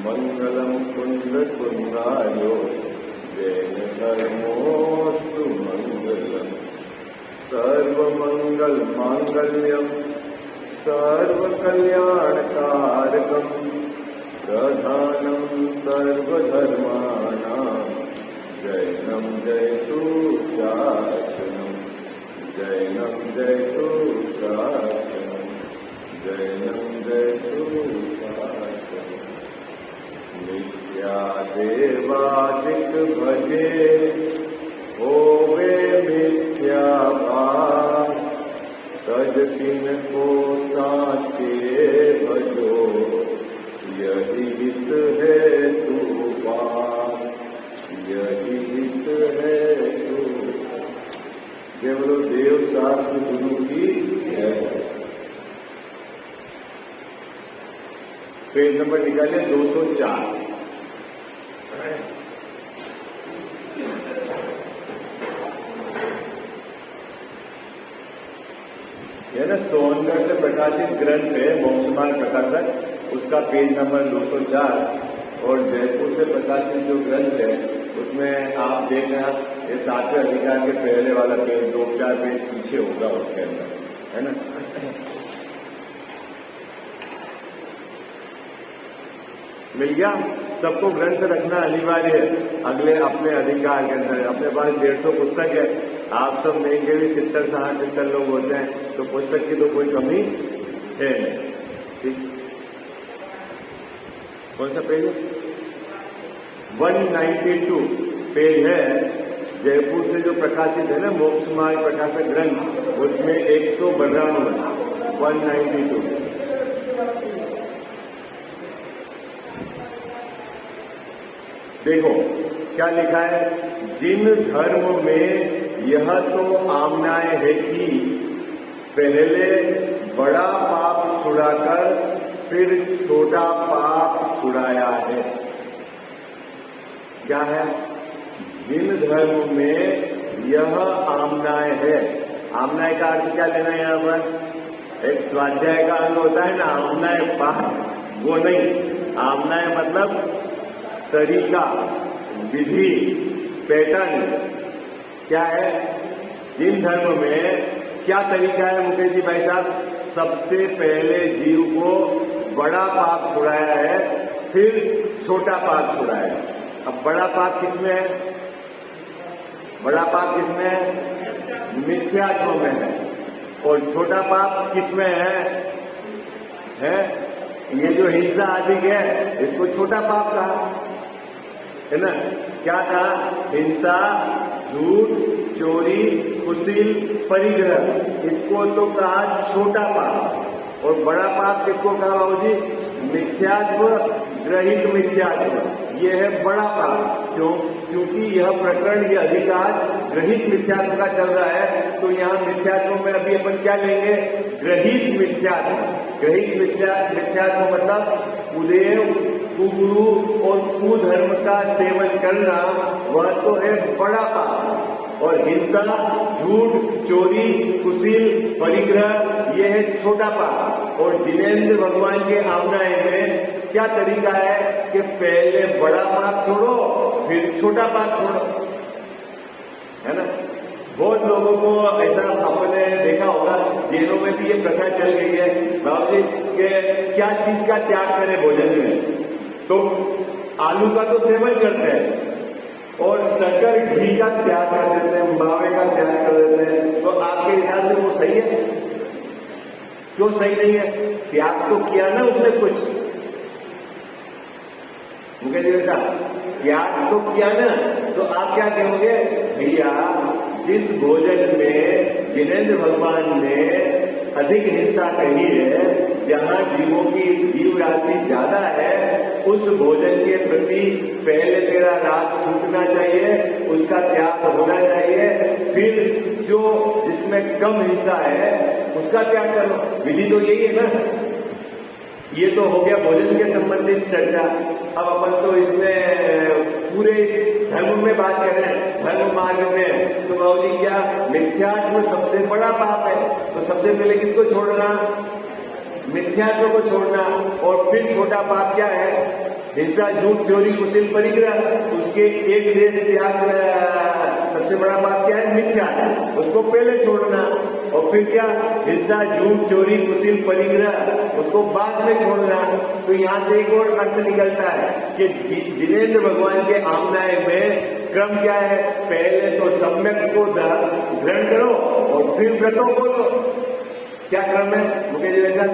मंगलम कुंडकुंडायो जैन धर्मोस्तु मंगलम सर्वमंगल मांगल्यम सर्वकल्याणकारकम प्रधानम सर्वधर्माणां जैनम जयतु शासनम जैनम जयतु शासनम जैनम जयतु शासनम नित्या देवादिक भजे होवे मिथ्या भाव तज तिनको साचे भजो यही हित है तू पार यही हित है तू। केवल देव शास्त्र गुरु की है। पेज नंबर निकालिए 204। यह ना सोनगढ़ से प्रकाशित ग्रंथ है मोक्षमार्ग प्रकाशक, उसका पेज नंबर 204 और जयपुर से प्रकाशित जो ग्रंथ है उसमें आप देखना ये 7वें अधिकार के पहले वाला पेज 2-4 पेज पीछे होगा उसके अंदर, है ना। मिल गया। सबको ग्रंथ रखना अनिवार्य है अगले अपने अधिकार के अंदर। अपने पास 150 पुस्तक है, आप सब नहीं के भी 70-60 लोग होते हैं, तो पुस्तक की तो कोई कमी है नहीं। ठीक, कौन सा पेज है? 192 पेज है जयपुर से जो प्रकाशित है ना मोक्षमार्ग प्रकाशक ग्रंथ, उसमें 192 192। देखो क्या लिखा है, जिन धर्म में यह तो आमनाय है कि पहले बड़ा पाप छुड़ाकर फिर छोटा पाप छुड़ाया है। क्या है? जिन धर्म में यह आमनाय है, आमनाय का अर्थ क्या लेना है यहाँ पर? एक स्वाध्याय का अंग होता है ना आमनाय पाठ, वो नहीं। आमनाय मतलब तरीका, विधि, पैटर्न। क्या है? जिन धर्म में क्या तरीका है मुकेश जी भाई साहब? सबसे पहले जीव को बड़ा पाप छुड़ाया है, फिर छोटा पाप छुड़ाया है। अब बड़ा पाप किसमें है? बड़ा पाप किसमें है? मिथ्यात्व में है। और छोटा पाप किसमें है? ये जो हिंसा आदि है इसको छोटा पाप कहा है ना। क्या कहा? हिंसा, झूठ, चोरी, कुशील, परिग्रह, इसको तो कहा छोटा पाप। और बड़ा पाप किसको कहा बाबूजी? मिथ्यात्व, ग्रहित मिथ्यात्व, ये है बड़ा पाप। क्योंकि यह प्रकरण, यह अधिकार ग्रहित मिथ्यात्व का चल रहा है, तो यहाँ मिथ्यात्व में अभी अपन क्या लेंगे? ग्रहित मिथ्यात्व। ग्रहित मिथ्यात्व मतलब कुदेव, कुगुरु और कुधर्म का सेवन करना, वह तो है बड़ा पाप। और हिंसा, झूठ, चोरी, कुशील, परिग्रह, ये है छोटा पाप। और जिनेंद्र भगवान के आमनाय में क्या तरीका है कि पहले बड़ा पाप छोड़ो फिर छोटा पाप छोड़ो, है ना। बहुत लोगों को ऐसा आपने देखा होगा, जेलों में भी ये प्रथा चल गई है बाबूजी कि क्या चीज का त्याग करें भोजन में, तो आलू का तो सेवन करते हैं और शक्कर, घी का त्याग कर देते हैं, मावे का त्याग कर देते हैं। तो आपके हिसाब से वो सही है? क्यों सही नहीं है? त्याग तो किया ना उसने कुछ, मुकेश जी साहब, त्याग तो किया ना। तो आप क्या कहोगे? भैया जिस भोजन में जिनेंद्र भगवान ने अधिक हिंसा कही है, जहाँ जीवों की जीव राशि ज्यादा है, उस भोजन के प्रति पहले तेरा राग छूटना चाहिए, उसका त्याग होना चाहिए। फिर जो जिसमें कम हिंसा है उसका त्याग करो। विधि तो यही है ना। ये तो हो गया भोजन के संबंधित चर्चा। अब अपन तो इसमें पूरे इस धर्म में बात कर रहे हैं, धर्म मार्ग में। तो बाबूजी क्या मिथ्यात्व सबसे बड़ा पाप है? तो सबसे पहले किसको छोड़ना? मिथ्यात्व को छोड़ना। और फिर छोटा पाप क्या है? हिंसा, झूठ, चोरी, कुशील, परिग्रह, उसके एक देश त्याग सबसे बड़ा बात क्या है? मिथ्या, उसको पहले छोड़ना। और फिर क्या? हिंसा, झूठ, चोरी, कुशील, परिग्रह, उसको बाद में छोड़ना। तो यहाँ से एक और अर्थ निकलता है कि जिनेंद्र भगवान के आमनाय में क्रम क्या है? पहले तो सम्यक को ग्रहण करो और फिर व्रतों को लो। क्या क्रम है मुकेश वैसा?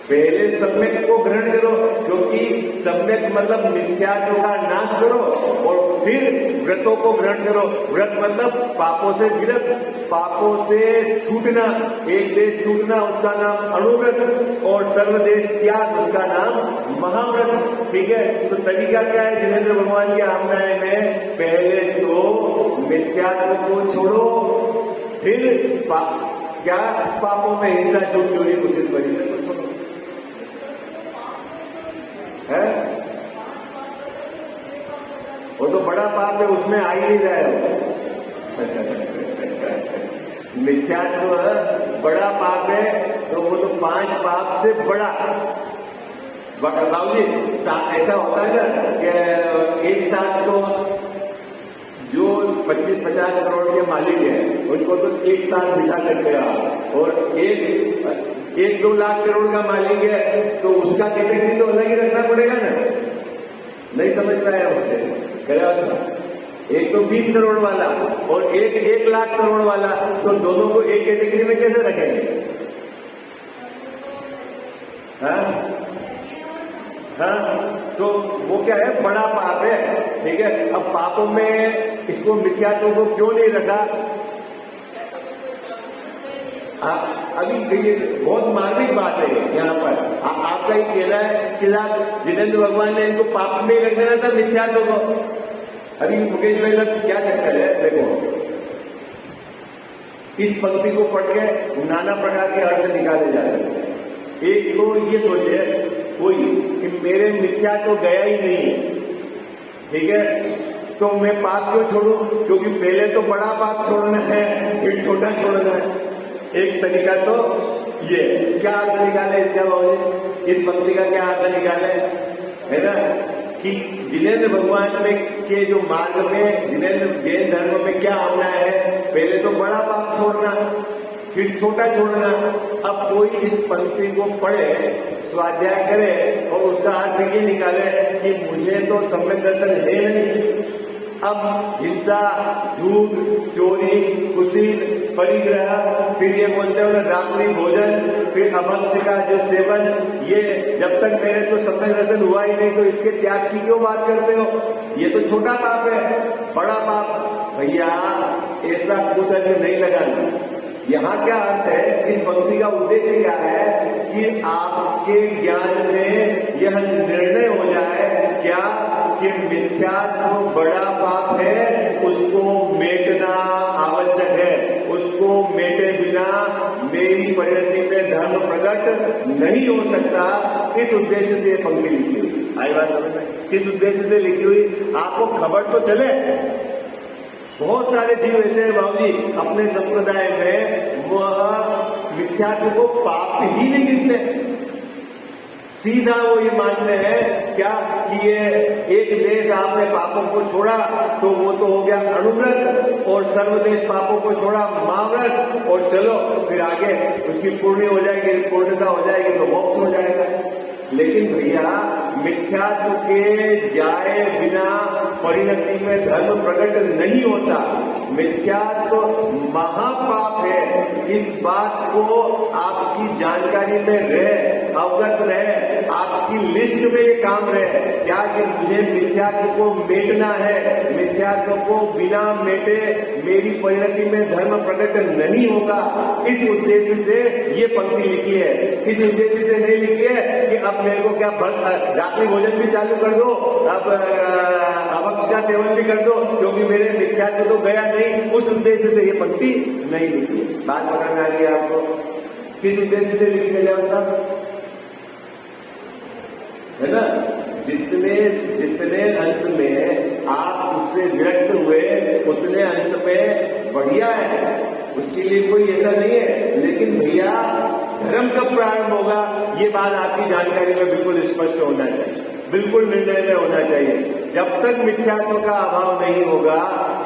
पहले सम्यक को ग्रहण करो, क्योंकि सम्यक मतलब मिथ्यात्व का नाश करो, और फिर व्रतों को ग्रहण करो। व्रत मतलब पापों से विरत, पापों से छूटना, एक देश छूटना, उसका नाम अणुव्रत, और सर्वदेश त्याग, उसका नाम महाव्रत। ठीक है, तो तरीका क्या है जिनेंद्र भगवान के आमनाय में? पहले तो मिथ्यात्व को छोड़ो, फिर क्या? पापों में हिंसा, झूठ, चोरी, कुशील, परिग्रह को छोड़ो। है वो तो बड़ा पाप है, उसमें आ ही नहीं रहा है। मिथ्यात्व बड़ा पाप है, तो वो तो 5 पाप से बड़ा। बाबूजी ऐसा होता है ना कि एक साथ तो जो 25-50 करोड़ के मालिक हैं उनको तो एक साथ बिठा सकते हैं आप, और एक 2 लाख करोड़ का मालिक है तो उसका कैटेगरी तो अलग ही रखना पड़ेगा ना। नहीं समझ पाया मुझे? एक तो 20 करोड़ वाला और एक 1 लाख करोड़ वाला, तो दोनों को एक कैटेगरी में कैसे रखेंगे? हाँ, तो वो क्या है? बड़ा पाप है। ठीक है, अब पापों में इसको मिथ्यात्व को क्यों नहीं रखा? अभी ये बहुत मार्मिक बात है यहाँ पर। आपका ही कहना है कि साहब जिनेंद्र भगवान ने इनको पाप में रख देना था, मिथ्यात्व को। अभी मुकेश भाई साहब क्या चक्कर है? देखो, इस पंक्ति को पढ़ के नाना प्रकार के अर्थ निकाले जा सकते हैं। एक तो ये सोचे कोई कि मेरे मिथ्या तो गया ही नहीं है, ठीक है, तो मैं पाप क्यों छोड़ूं? क्योंकि पहले तो बड़ा पाप छोड़ना है, फिर छोटा छोड़ना है। एक तरीका तो ये। क्या अर्थ निकाले इसका बाबूजी? इस पंक्ति का क्या अर्थ निकाले? है ना कि जिनेंद्र भगवान में के जो मार्ग में जिनेंद्र जैन धर्म में क्या आना है? पहले तो बड़ा पाप छोड़ना, फिर छोटा छोड़ना। अब कोई इस पंक्ति को पढ़े, स्वाध्याय करे और उसका अर्थ ये निकाले कि मुझे तो सम्यक दर्शन है नहीं, अब हिंसा, झूठ, चोरी, कुशील, परिग्रह, फिर ये बोलते हो ना रात्रि भोजन, फिर अभक्ष्य का जो सेवन, ये जब तक मेरे तो सम्यक दर्शन हुआ ही नहीं तो इसके त्याग की क्यों बात करते हो? ये तो छोटा पाप है, बड़ा पाप भैया ऐसा कूद नहीं लगाना। यहाँ क्या अर्थ है? इस पंक्ति का उद्देश्य क्या है कि आपके ज्ञान में यह निर्णय हो जाए क्या कि मिथ्यात्व बड़ा पाप है, उसको मेटना आवश्यक है, उसको मेटे बिना मेरी परिणति में धर्म प्रकट नहीं हो सकता। इस उद्देश्य से ये पंक्ति लिखी हुई। आई बात समझ में? किस उद्देश्य से लिखी हुई आपको खबर तो चले। बहुत सारे जीव ऐसे हैं बाबूजी अपने संप्रदाय में, वह मिथ्यात्व को पाप ही नहीं गिनते। सीधा वो ये मानते हैं क्या कि ये एक देश आपने पापों को छोड़ा तो वो तो हो गया अणुव्रत, और सर्वदेश पापों को छोड़ा महाव्रत, और चलो फिर आगे उसकी पूर्णी हो जाएगी, पूर्णता हो जाएगी तो मोक्ष हो जाएगा। लेकिन भैया मिथ्यात्व के जाए बिना परिणति में धर्म प्रकट नहीं होता। मिथ्यात्व महापाप है। इस बात को आपकी जानकारी में रहे, अवगत रहे, आपकी लिस्ट में ये काम रहे क्या कि मुझे मिथ्यात्व को मेटना है, मिथ्यात्व को बिना मेटे मेरी परिणति में धर्म प्रकट नहीं होगा। इस उद्देश्य से ये पंक्ति लिखी है। इस उद्देश्य से नहीं लिखी है कि अब मेरे को क्या रात्रि भोजन भी चालू कर दो, अब अभक्ष्य का सेवन भी कर दो क्योंकि मेरे मिथ्यात्व तो गया नहीं। उस उद्देश्य से ये पंक्ति नहीं लिखी। बात पकड़ में आ गई आपको? किस उद्देश्य से लिखी गई साहब? है ना, जितने अंश में आप उससे विरक्त हुए उतने अंश में बढ़िया है, उसके लिए कोई ऐसा नहीं है। लेकिन भैया धर्म कब प्रारंभ होगा ये बात आपकी जानकारी में बिल्कुल स्पष्ट होना चाहिए। बिल्कुल निर्णय में होना चाहिए। जब तक मिथ्यात्व का अभाव नहीं होगा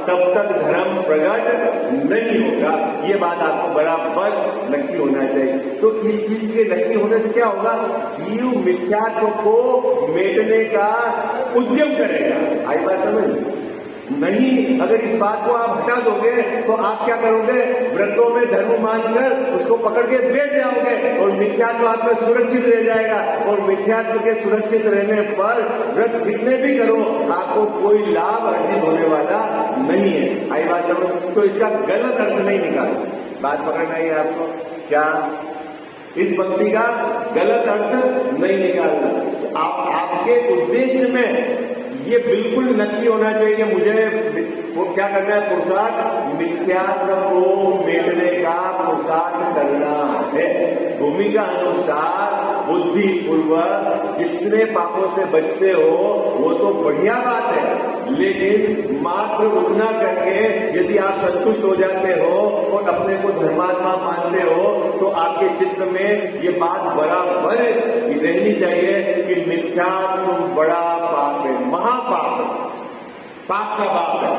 तब तक धर्म प्रकट नहीं होगा। ये बात आपको बराबर नक्की होना चाहिए। तो इस चीज के नक्की होने से क्या होगा, जीव मिथ्यात्व को मेटने का उद्यम करेगा। आई बात समझ नहीं? अगर इस बात को आप हटा दोगे तो आप क्या करोगे, व्रतों में धर्म मानकर उसको पकड़ के बेच जाओगे और मिथ्यात्व आप में सुरक्षित रह जाएगा। और मिथ्यात्व के सुरक्षित रहने पर व्रत कितने भी करो आपको कोई लाभ अर्जित होने वाला नहीं है। आई बात समझ? तो इसका गलत अर्थ नहीं निकालना, बात पकड़ना है आपको। क्या इस पंक्ति का गलत अर्थ नहीं निकालना। आपके उद्देश्य में ये बिल्कुल नक्की होना चाहिए कि मुझे वो क्या करना है, पुरुषार्थ मिथ्यात्व को मेटने का पुरुषार्थ करना है। भूमिका अनुसार बुद्धि पूर्वक जितने पापों से बचते हो वो तो बढ़िया बात है, लेकिन मात्र उतना करके यदि आप संतुष्ट हो जाते हो और अपने को धर्मात्मा मानते हो तो आपके चित्त में ये बात बराबर रहनी चाहिए कि मिथ्यात्व बड़ा पाप है, महापाप है, पाप का बाप है।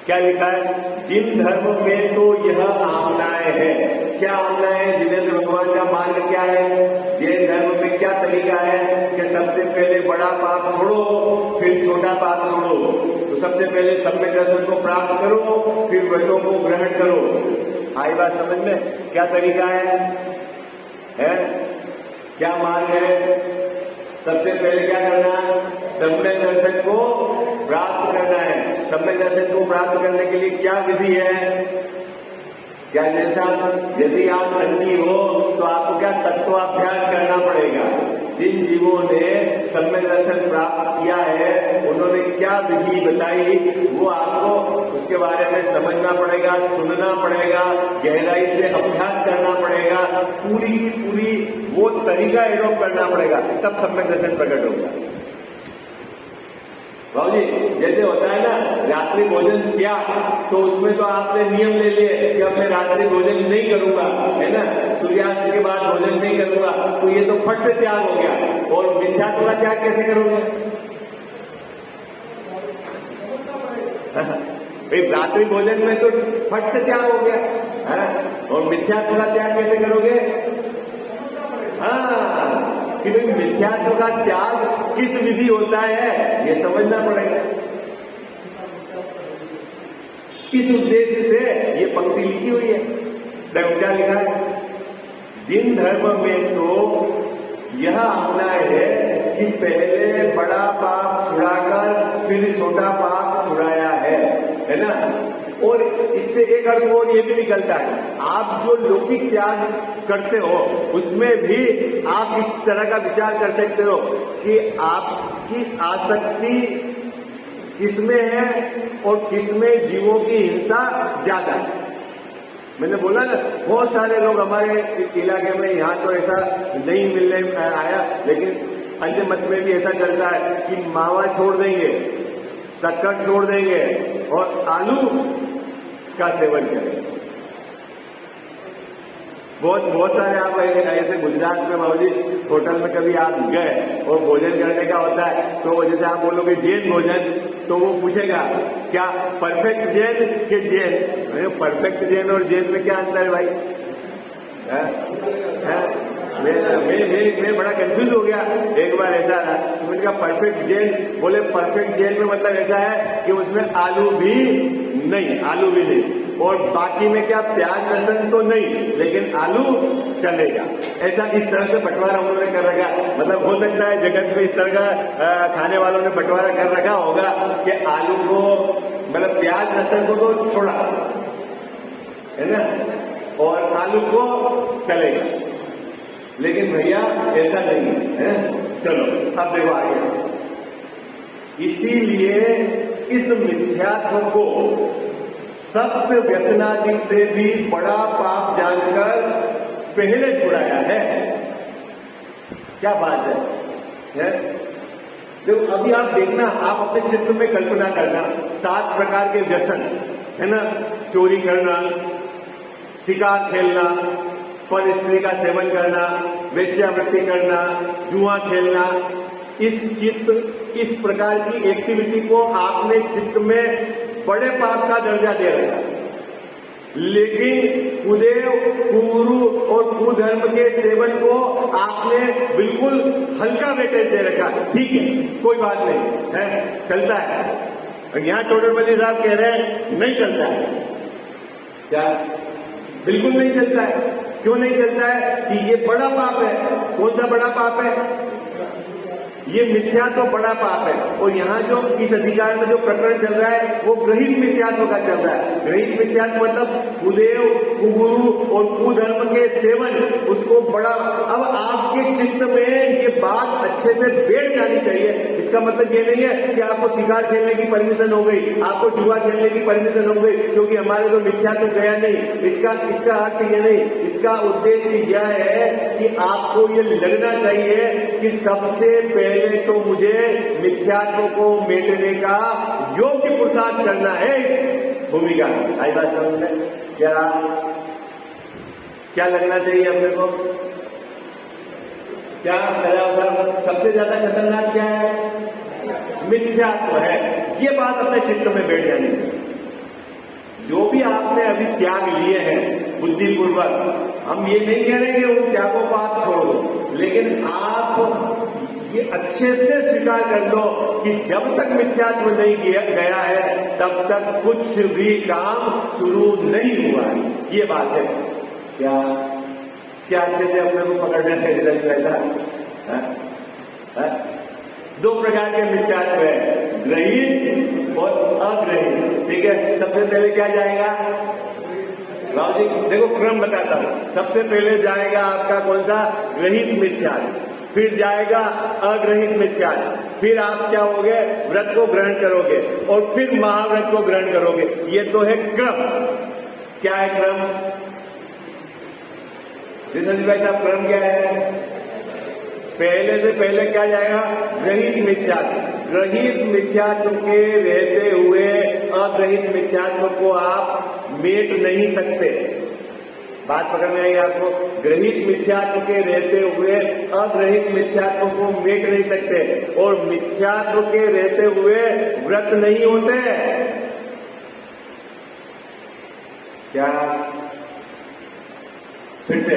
क्या लिखा है, जिन धर्म में तो यह आमनाएं है। क्या आमनाएं है? जिनेंद्र भगवान का मार्ग क्या है? जैन धर्म में क्या तरीका है कि सबसे पहले बड़ा पाप छोड़ो फिर छोटा पाप छोड़ो। तो सबसे पहले सम्यक दर्शन को प्राप्त करो फिर व्रतों को ग्रहण करो। आई बात समझ में? क्या तरीका है? क्या मार्ग है? सबसे पहले क्या करना है, सम्यक दर्शन को प्राप्त करना है। सम्यक दर्शन को प्राप्त करने के लिए क्या विधि है? क्या जैसा यदि आप संगी हो तो आपको क्या तत्वाभ्यास करना पड़ेगा। जिन जीवों ने सम्यक दर्शन प्राप्त किया है उन्होंने क्या विधि बताई वो आपको उसके बारे में समझना पड़ेगा, सुनना पड़ेगा, गहराई से अभ्यास करना पड़ेगा, पूरी की पूरी वो तरीका एडॉप्ट करना पड़ेगा, तब सम्यक दर्शन प्रकट होगा। बाबूजी जैसे होता है ना रात्रि भोजन त्याग, तो उसमें तो आपने नियम ले लिए कि अब मैं रात्रि भोजन नहीं करूंगा, है ना, सूर्यास्त के बाद भोजन नहीं करूंगा, तो ये तो फट से त्याग हो गया। और मिथ्यात्व का त्याग कैसे करोगे? भाई रात्रि भोजन में तो फट से त्याग हो गया है, और मिथ्यात्व का त्याग कैसे करोगे? हाँ, कि भाई मिथ्यात्व का त्याग किस विधि होता है ये समझना पड़ेगा। इस उद्देश्य से ये पंक्ति लिखी हुई है। देखो क्या लिखा है, जिन धर्म में तो यह आज्ञा है कि पहले बड़ा पाप छुड़ाकर फिर छोटा पाप छुड़ाया है ना। और इससे एक अर्थ और ये भी निकलता है, आप जो लौकिक त्याग करते हो उसमें भी आप इस तरह का विचार कर सकते हो कि आपकी आसक्ति किसमें है और किसमें जीवों की हिंसा ज्यादा है। मैंने बोला ना बहुत सारे लोग हमारे इलाके में, यहाँ तो ऐसा नहीं मिलने आया, लेकिन अन्य मत में भी ऐसा चलता है कि मावा छोड़ देंगे, शक्कर छोड़ देंगे और आलू का सेवन करेंगे। बहुत सारे आप ऐसे गुजरात में बाबूजी होटल में कभी आप गए और भोजन करने का होता है तो जैसे आप बोलोगे जैन भोजन, तो वो पूछेगा क्या परफेक्ट जैन के जैन? परफेक्ट जैन और जैन में क्या अंतर है भाई? मैं बड़ा कंफ्यूज हो गया। एक बार ऐसा था तो मैंने कहा परफेक्ट जैन, बोले परफेक्ट जैन में मतलब ऐसा है कि उसमें आलू भी नहीं और बाकी में क्या प्याज लहसुन तो नहीं लेकिन आलू चलेगा। ऐसा इस तरह से बंटवारा उन्होंने कर रखा, मतलब हो सकता है जगत में इस तरह का खाने वालों ने बंटवारा कर रखा होगा कि आलू को मतलब प्याज लहसुन को तो छोड़ा है ना और आलू को चलेगा, लेकिन भैया ऐसा नहीं है। चलो अब देखो आगे, इसीलिए इस मिथ्यात्व को सत्य व्यसनादि से भी बड़ा पाप जानकर पहले छुड़ाया है। क्या बात है? देखो अभी आप देखना, आप अपने चित्त में कल्पना करना 7 प्रकार के व्यसन है ना, चोरी करना, शिकार खेलना, पर स्त्री का सेवन करना, वेश्यावृत्ति करना, जुआ खेलना, इस प्रकार की एक्टिविटी को आपने चित्त में बड़े पाप का दर्जा दे रखा। लेकिन कुदेव, कुगुरु और कुधर्म के सेवन को आपने बिल्कुल हल्का वेटेज दे रखा। ठीक है, कोई बात नहीं है, चलता है। और यहाँ टोडरमल साहब कह रहे हैं नहीं चलता है। क्या? बिल्कुल नहीं चलता है। क्यों नहीं चलता है? कि ये बड़ा पाप है। कौन सा बड़ा पाप है? ये मिथ्या तो बड़ा पाप है। और यहाँ जो इस अधिकार में जो प्रकरण चल रहा है वो ग्रहित मिथ्यात्व का चल रहा है। ग्रहित मिथ्यात्व मतलब कुदेव, कुगुरु और कुधर्म के सेवन, उसको बड़ा। अब आपके चित्त में ये बात अच्छे से बैठ जानी चाहिए। इसका मतलब ये नहीं है कि आपको शिकार खेलने की परमिशन हो गई, आपको जुआ खेलने की परमिशन हो गई, क्योंकि हमारे तो मिथ्यात्व गया नहीं। इसका अर्थ ये नहीं। इसका उद्देश्य यह है कि आपको ये लगना चाहिए कि सबसे पहले तो मुझे मिथ्यात्व को मिटने का योग्य पुरुषार्थ करना है। इस भूमिका आई बात समझ में? क्या लगना चाहिए अपने को? क्या सबसे ज्यादा खतरनाक क्या है? मिथ्यात्व है। ये बात अपने चित्त में बैठ जानी चाहिए। जो भी आपने अभी त्याग लिए हैं बुद्धिपूर्वक, हम ये नहीं कह रहे कि उन त्यागों को आप छोड़ दो, लेकिन आप ये अच्छे से स्वीकार कर लो कि जब तक मिथ्यात्व नहीं गया है तब तक कुछ भी काम शुरू नहीं हुआ है। ये बात है। क्या अच्छे से अपने को पकड़ना है? रिजल्ट रहता है। दो प्रकार के मिथ्यात्व है, ग्रहित और अग्रहित। ठीक है, सबसे पहले क्या जाएगा? राव जी देखो क्रम बताता हूं। सबसे पहले जाएगा आपका कौन सा? ग्रहित मिथ्यात्व। फिर जाएगा अग्रहित मिथ्यात्व। फिर आप क्या होगे? व्रत को ग्रहण करोगे और फिर महाव्रत को ग्रहण करोगे। ये तो है क्रम। क्या है क्रम? संजीव भाई साहब, क्रम क्या है? पहले से पहले क्या जाएगा? ग्रहित मिथ्यात्व। ग्रहित मिथ्यात्व के रहते हुए अग्रहित मिथ्यात्व को आप मेट नहीं सकते। बात पकड़ में आई आपको? ग्रहित मिथ्यात्व के रहते हुए अग्रहित मिथ्यात्व को मेट नहीं सकते, और मिथ्यात्व के रहते हुए व्रत नहीं होते। क्या? फिर से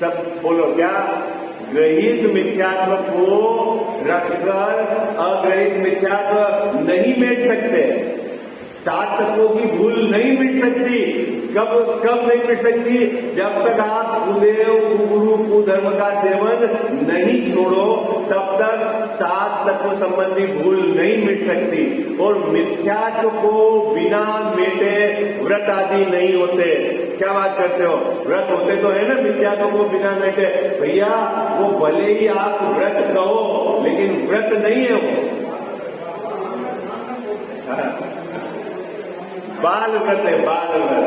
सब बोलो। क्या? ग्रहित मिथ्यात्व को रखकर अग्रहित मिथ्यात्व नहीं मेट सकते। 7 तत्वों की भूल नहीं मिट सकती। कब नहीं मिट सकती? जब तक आप कुदेव, कुगुरु, कुधर्म का सेवन नहीं छोड़ो तब तक 7 तत्व संबंधी भूल नहीं मिट सकती। और मिथ्यात्व को बिना मेटे व्रत आदि नहीं होते। क्या बात करते हो? व्रत होते तो है ना मिथ्यात्व को बिना मेटे। भैया वो भले ही आप व्रत कहो लेकिन व्रत नहीं है वो। बाल व्रत है, बाल व्रत।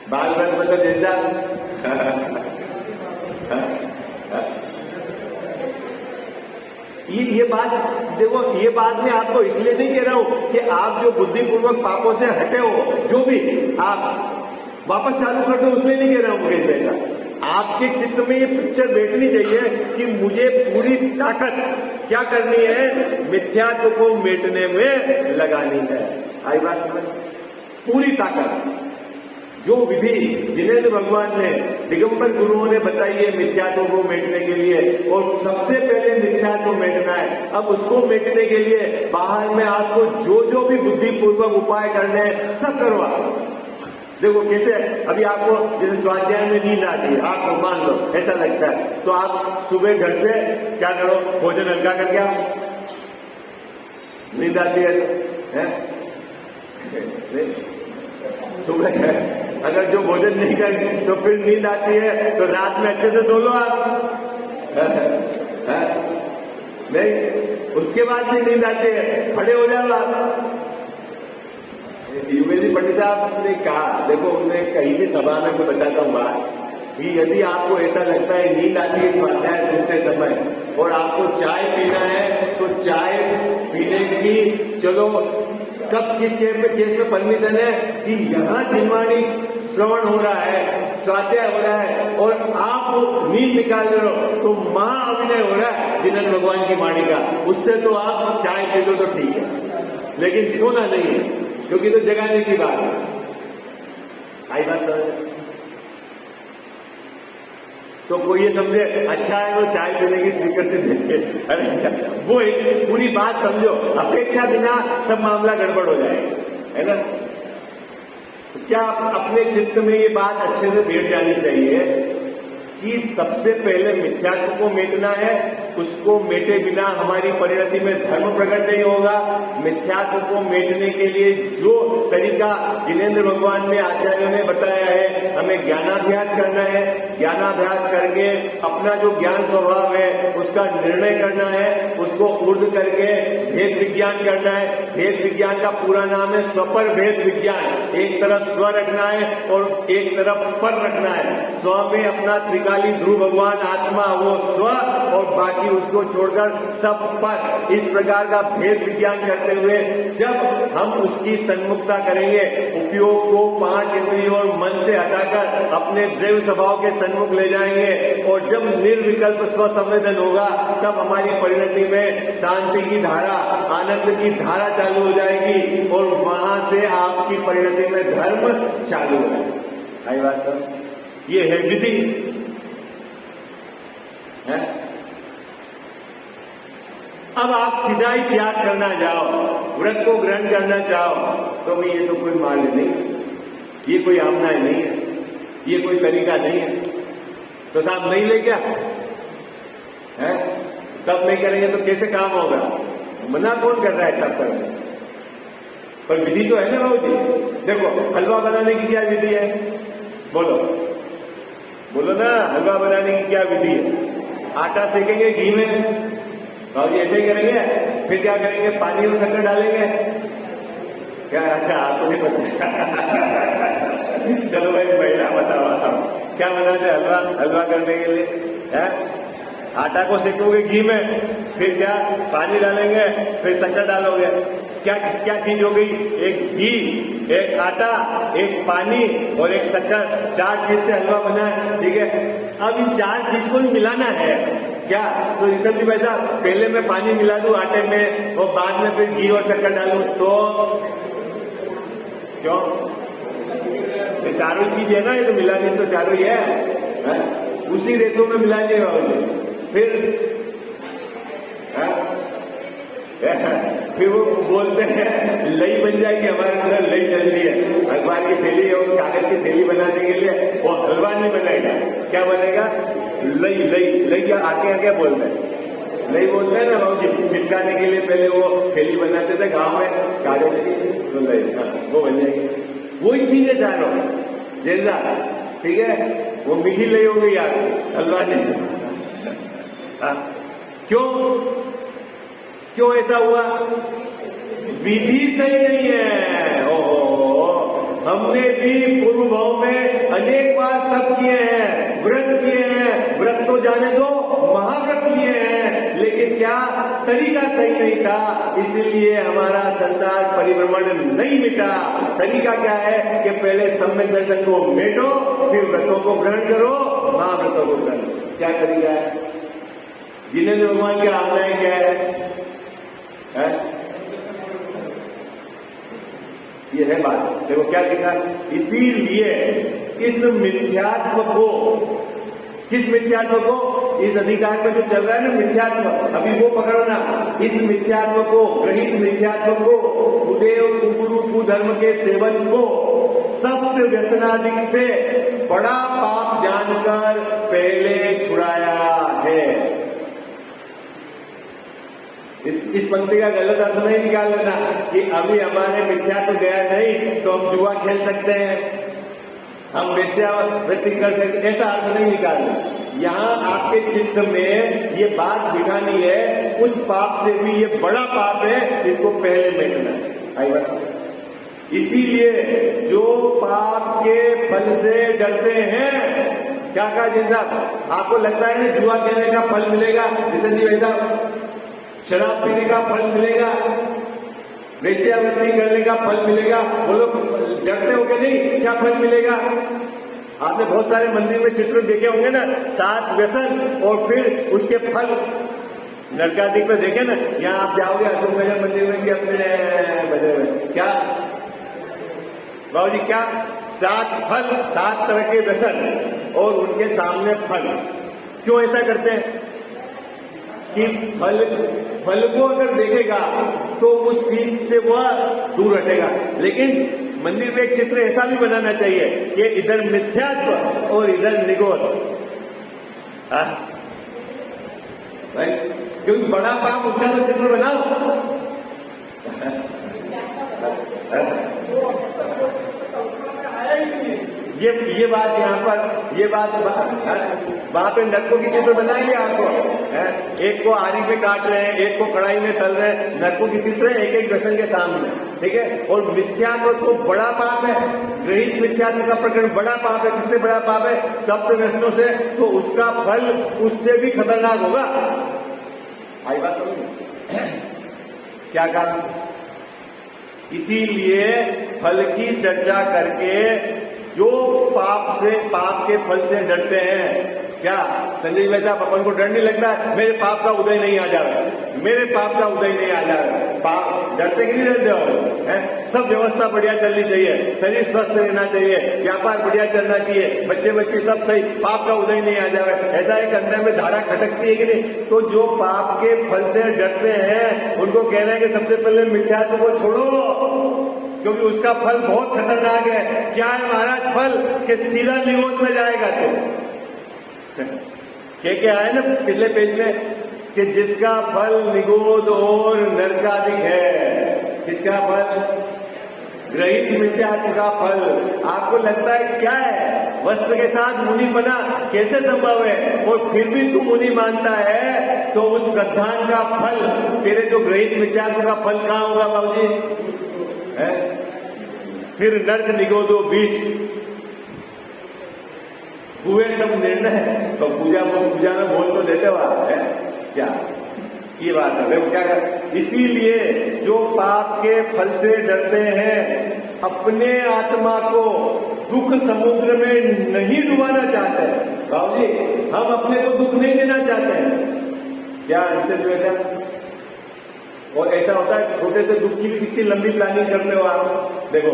बाल व्रत मतलब जिंदा। ये बात देखो, ये बात मैं आपको इसलिए नहीं कह रहा हूं कि आप जो बुद्धिपूर्वक पापों से हटे हो, जो भी आप वापस चालू कर दो, उसलिए नहीं कह रहा हूं मुकेश भाई। आपके चित्त में ये पिक्चर बैठनी चाहिए कि मुझे पूरी ताकत क्या करनी है? मिथ्यात्व को मेटने में लगानी है। आई बात समझ? पूरी ताकत। जो विधि जिनेन्द्र भगवान ने, दिगंबर गुरुओं ने बताई है मिथ्यात्व को मेटने के लिए, और सबसे पहले मिथ्यात्व मेटना है। अब उसको मेटने के लिए बाहर में आपको जो भी बुद्धिपूर्वक उपाय करने हैं सब करो आप। देखो कैसे, अभी आपको जैसे स्वाध्याय में नींद आती है, आपको मान लो ऐसा लगता है, तो आप सुबह घर से क्या करो? भोजन हल्का करके आओ। नींद आती है सुबह अगर जो भोजन नहीं करेंगे तो फिर नींद आती है, तो रात में अच्छे से सो लो आप। नहीं, उसके बाद भी नींद आती है, खड़े हो जाओ आप। युगेंद्र पंडित साहब ने कहा, देखो उन्होंने कहीं भी सभा में मैं बताता हूँ बात, कि यदि आपको ऐसा लगता है नींद आती है स्वाध्याय सुनते समय और आपको चाय पीना है, तो चाय पीने की चलो कब किस केस में परमिशन है कि यहाँ जिनवाणी श्रवण हो रहा है, स्वाध्याय हो रहा है और आप नींद निकाल रहे हो, तो महाअभिनय हो रहा है जिनेंद्र भगवान की वाणी का। उससे तो आप चाय पी लो तो ठीक है, लेकिन सोना नहीं है, क्योंकि तो जगाने की बात है। आई बात समझ? तो कोई ये समझे अच्छा है वो चाय पीने की स्वीकृति देते, अरे वो एक पूरी बात समझो, अपेक्षा बिना सब मामला गड़बड़ हो जाएगा, है ना। तो क्या अपने चित्त में ये बात अच्छे से बैठ जानी चाहिए कि सबसे पहले मिथ्यात्व को मिटना है, उसको मिटे बिना हमारी परिणति में धर्म प्रकट नहीं होगा। मिथ्यात्व को मिटने के लिए जो तरीका जिनेंद्र भगवान ने, आचार्यों ने बताया है, हमें ज्ञानाभ्यास करना है। ज्ञानाभ्यास करके अपना जो ज्ञान स्वभाव है उसका निर्णय करना है, उसको ऊर्ध्व करके भेद विज्ञान करना है। भेद विज्ञान का पूरा नाम है स्वपर भेद विज्ञान। एक तरफ स्व रखना है और एक तरफ पर रखना है। स्व में अपना त्रिकाली ध्रुव भगवान आत्मा, वो स्व, और बाकी उसको छोड़कर सब पर। इस प्रकार का भेद विज्ञान करते हुए जब हम उसकी सन्मुखता करेंगे, उपयोग को 5 इंद्रियों और मन से हटाकर अपने दैव स्वभाव के सन्मुख ले जाएंगे, और जब निर्विकल्प स्व संवेदन होगा तब हमारी परिणति में शांति की धारा, आनंद की धारा चालू हो जाएगी, और वहां से आपकी परिणति में धर्म चालू हो जाएगा। आई बात सब, ये है विधि है। अब आप सीधा ही त्याग करना जाओ, व्रत को ग्रहण करना चाहो, तो भाई ये तो कोई मार्ग नहीं, ये कोई आमना नहीं है, ये कोई तरीका नहीं है। तो साहब नहीं ले क्या है, तब नहीं करेंगे तो कैसे काम होगा? मना कौन कर रहा है तब करने? पर विधि तो है ना बाबू जी। देखो, हलवा बनाने की क्या विधि है? बोलो बोलो ना, हलवा बनाने की क्या विधि है? आटा सेकेंगे घी में, बाबू जी ऐसे ही करेंगे। फिर क्या करेंगे? पानी और शक्कर डालेंगे क्या? अच्छा, आपको नहीं पता। चलो भाई, महिला बताओ आप क्या बनाते हलवा? हलवा करने के लिए है, आटा को सेकोगे घी में, फिर क्या पानी डालेंगे, फिर शक्कर डालोगे। क्या क्या चीज हो गई? एक घी, एक आटा, एक पानी और एक शक्कर, 4 चीज से हलवा बना है, ठीक है। अब इन 4 चीज को मिलाना है क्या? तो ऋषभ जी भाई साहब, पहले मैं पानी मिला दूं आटे में और बाद में फिर घी और शक्कर डालूं, तो क्यों? ये चारों चीज है ना, ये तो मिलानी तो चारों ही है, उसी रेशो में मिलानी है। फिर वो बोलते हैं लई बन जाएगी, हमारे अंदर लई चल रही है, अखबार की थैली और कागज की थैली बनाने के लिए, वो हलवा नहीं बनेगा। क्या बनेगा? लई। लई लई आगे आगे बोलते हैं, लई बोलते हैं ना बाबू जी। चिपकाने के लिए पहले वो थैली बनाते थे गांव में कागज की, तो लई, वो बन जाएगी। वही चीज है चारों जैसा, ठीक है। वो मीठी लई हो गई यार, हलवा नहीं। क्यों ऐसा हुआ? विधि सही नहीं है। ओहो, हमने भी पूर्व भाव में अनेक बार तप किए हैं, व्रत किए हैं, व्रत तो जाने दो, महाव्रत लिए हैं, लेकिन क्या तरीका सही नहीं था, इसीलिए हमारा संसार परिभ्रमण नहीं मिटा। तरीका क्या है कि पहले सम्यक दर्शन को मेटो, फिर व्रतों को ग्रहण करो, महाव्रतों को ग्रहण करो। क्या तरीका है? जिनेंद्र भगवान की आज्ञाएं क्या है? ये है बात। देखो क्या लिखा, इसीलिए इस मिथ्यात्व को, किस मिथ्यात्व को? इस अधिकार में जो चल रहा है ना मिथ्यात्व, अभी वो पकड़ना। इस मिथ्यात्व को, ग्रहित मिथ्यात्व को, कुदेव कुगुरु कुधर्म के सेवन को सप्त व्यसनादिक से बड़ा पाप जानकर पहले छुड़ाया है। इस पंक्ति का गलत अर्थ नहीं निकाल लेना कि अभी हमारे मिथ्यात्व गया नहीं तो हम जुआ खेल सकते हैं, हम वेश्यावृत्ति कर सकते, ऐसा अर्थ नहीं निकालना। यहाँ आपके चित्त में ये बात बिठानी है, उस पाप से भी ये बड़ा पाप है, इसको पहले मिटना। आई बात। इसीलिए जो पाप के फल से डरते हैं, क्या कहा जिन साहब, आपको लगता है ना जुआ खेलने का फल मिलेगा, जी वैसा शराब पीने का फल मिलेगा, वेश्यावृत्ति करने का फल मिलेगा। बोलो डरते हो कि नहीं, क्या फल मिलेगा? आपने बहुत सारे मंदिर में चित्र देखे होंगे ना, 7 व्यसन और फिर उसके फल नरकादि पे देखे ना। यहाँ आप जाओगे अशोकनगर मंदिर में कि अपने बजे में क्या बाबू जी, क्या 7 फल, 7 तरह के व्यसन और उनके सामने फल। क्यों ऐसा करते हैं कि फल को अगर देखेगा तो उस चीज से वह दूर हटेगा। लेकिन मंदिर में एक चित्र ऐसा भी बनाना चाहिए कि इधर मिथ्यात्व और इधर निगोद। भाई क्योंकि बड़ा पाप उसका तो चित्र बनाओ। ये बात यहाँ पर, ये बात वहां पे नरकों की चित्र बनाएंगे आपको। एक को आरी में काट रहे हैं, एक को कढ़ाई में तल रहे हैं, नरकों की चित्र एक एक व्यसन के सामने, ठीक है। और मिथ्यात्व तो बड़ा पाप है, ग्रहित मिथ्यात्व का प्रकरण बड़ा पाप है। किससे बड़ा पाप है? सप्त व्यसनों से। तो उसका फल उससे भी खतरनाक होगा। आई बात समझ क्या कहा? इसीलिए फल की चर्चा करके जो पाप के फल से डरते हैं, क्या संजय भाई साहब अपन को डर नहीं लगता है? मेरे पाप का उदय नहीं आ जा रहा है, मेरे पाप का उदय नहीं आ जा रहा है। पाप डरते कि नहीं डरते हो? सब व्यवस्था बढ़िया चलनी चाहिए, शरीर स्वस्थ रहना चाहिए, व्यापार बढ़िया चलना चाहिए, बच्चे बच्चे सब सही, पाप का उदय नहीं आ जा रहा है। ऐसा एक अंदर में धारा खटकती है कि नहीं? तो जो पाप के फल से डरते हैं उनको कहना है कि सबसे पहले मिथ्यात्व को छोड़ो, क्योंकि उसका फल बहुत खतरनाक है। क्या है महाराज फल? कि सीधा निगोद में जाएगा। तो क्या है ना पिछले पेज में कि जिसका फल निगोद और नरकादिक है। किसका फल? ग्रहित मिथ्यात्व का फल। आपको लगता है क्या है? वस्त्र के साथ मुनि बना, कैसे संभव है? और फिर भी तू मुनि मानता है, तो उस श्रद्धान का फल, तेरे जो ग्रहित मिथ्यात्व का फल कहाँ होगा बाबूजी? फिर नर्क निगोदो बीच हुए सब निर्णय। तो पूजा में बोल तो देते हो आप, है क्या? ये बात है। देखो क्या कर, इसीलिए जो पाप के फल से डरते हैं अपने आत्मा को दुख समुद्र में नहीं डुबाना चाहते हैं। बाबूजी हम अपने को दुख नहीं देना चाहते हैं, क्या इससे जो है। और ऐसा होता है छोटे से दुख की भी कितनी लंबी प्लानिंग करते हो आप। देखो